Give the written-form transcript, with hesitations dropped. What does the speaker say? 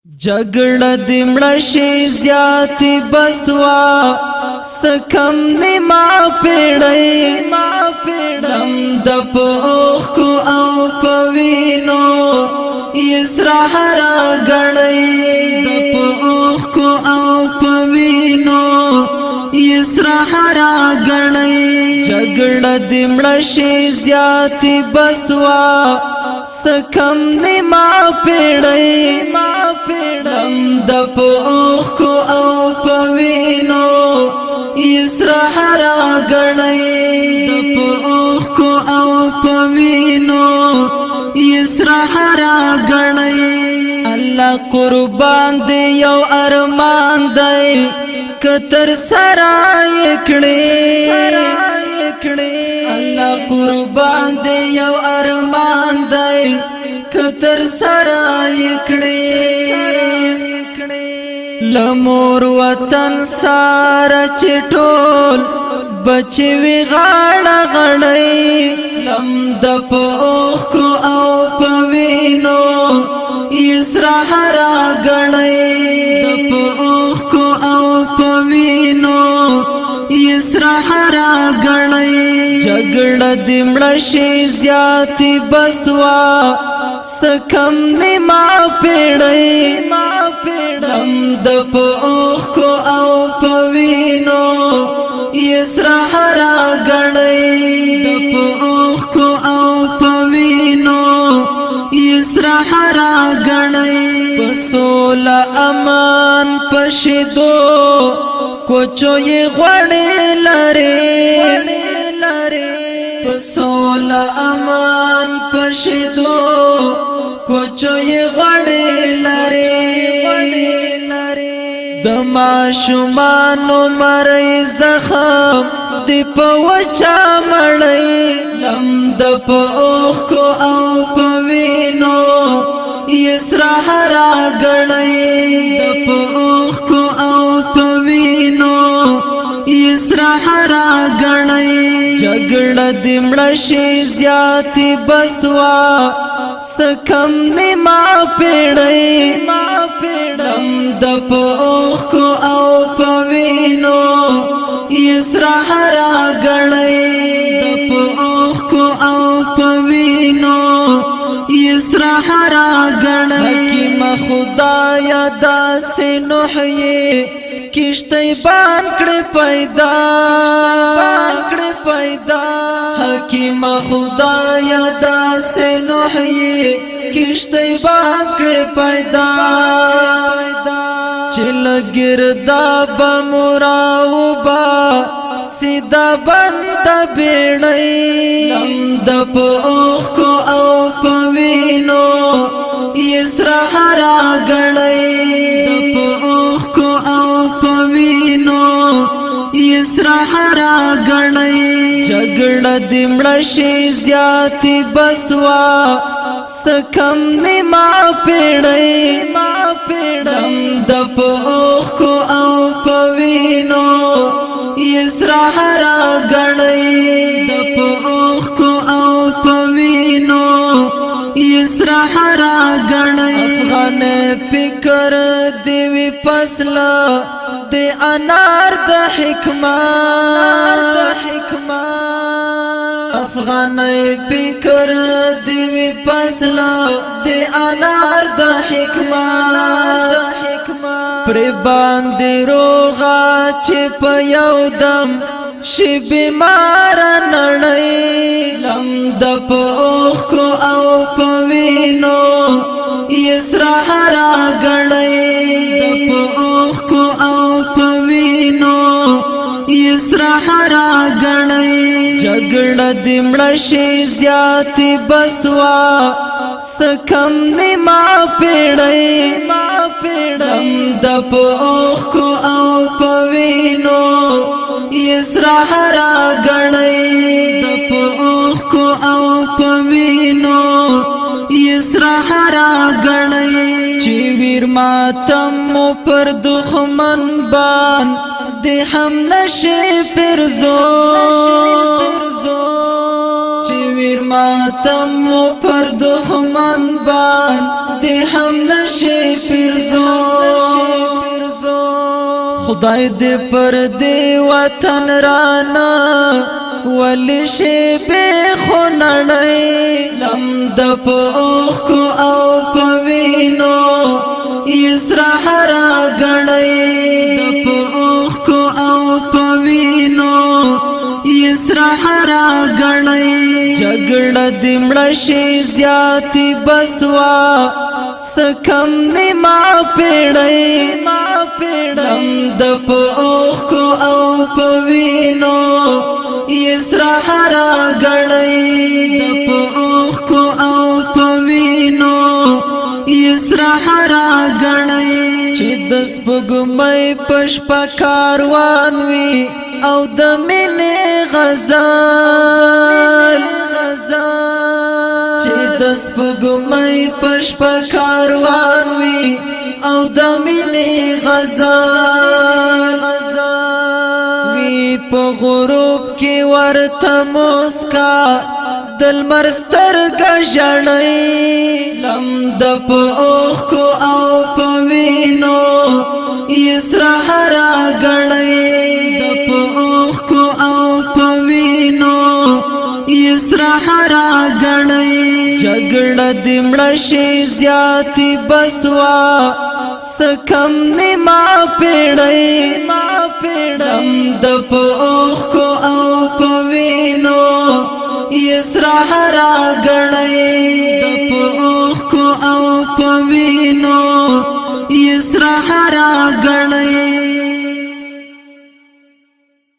جګړه د مړشي زیاتی بسوا سکم نیما پیړی لم د پوخ کو او پوینو یسرح را غړی د پوخ کو او پوینو یسرح را غړی جګړه د مړشي زیاتی بسوا سکم نیما پیړی لم د پوخ کو او پوینو یسرح را غړی د پوخ کو او پوینو یسرح را غړی الله قربان دی یو ارمان دی کتر سرای کړي الله قربان دی یو ارمان دی کتر سرای کړي لمور وطن سارا چټول بچي وی غاړه غړې لم د پوخ کو او پوینو یسرح را غړې د پوخ کو او پوینو یسرح را غړې جګړه د مړشي زیاتی بسوا سکم نیما پیړی لم د پوخ کو او پوینو یسرح را غړی د پوخ کو او پوینو یسرح را غړی پسول امان پشدو کوچو یې غړې لره پسول امان پشدو کوچو یې غړې لره دما شمانو مړی زخم دی په وچا مړی لم د پوخ کو او پوینو یسرح را غړی د پوخ کو او پوینو یسرح را غړی جګړه د مړشي زیاتی بسوا سکم نیما پیړی لم د پوخ کو او پوینو یسرح را غړی د پوخ کو او پوینو یسرح را غړی حکیم خدایا داس نوحی کشتی بان کړه پیدا حکیم خدایا داس نوحی کشتی بان کړه پیدا چل گردا بمراو با سیدا بند بیړی لم د پوخ کو او پوینو یسرح را غړی د پوخ کو او پوینو یسرح را غړی جګړه د مړشي زیاتی بسوا سکم نیما پیړی لم د پوخ کو او پوینو یسرح را غړی د پوخ کو او پوینو یسرح را غړی افغان فکر دی وی فصله د انار د حکمت افغان فکر دی وی فصله د انار د حکمت پر باندې روغا چې په یو دم شی بیمار نړۍ لم د پوخ کو او پوینو یسرح را غړی د پوخ کو او پوینو یسرح را غړی جګړه د مړشي زیاتی بسوا سکم نیما پیړی لم د پوخ کو او پوینو یسرح را غړی د پوخ کو او پوینو یسرح را غړی چې ویر ماتم پر دښمن بان د هم نشي پرزو چې ویر ماتم پر دښمن بان د هم نشي پیرزو خدای دې پر دې وطن رانا ولی شي به خنړې لمد په اوخ کو او پوینو اسراح را غړې په اوخ کو او پوینو اسراح را غړې جګړه دمړ شي زیاتی بسوا سکم نما پیړې د په اوخ کو او پوینو اسراح را غړې د په اوخ کو او پوینو اسراح را غړې چې د سپګمې پشپا کاروان وي او د مینې غزال چې د سپګمې پشپا کاروان وي او د مینې غزال وی په غروب کې ورته مسکا دل مرستر گژړې لمد په اوخ کو او پوینو اسراح را غړې د په اوخ کو او پوینو اسراح را غړې جګړه دمړ شي زیاتی بسوا سکم نما پیړې د په اوخ کو او پوینو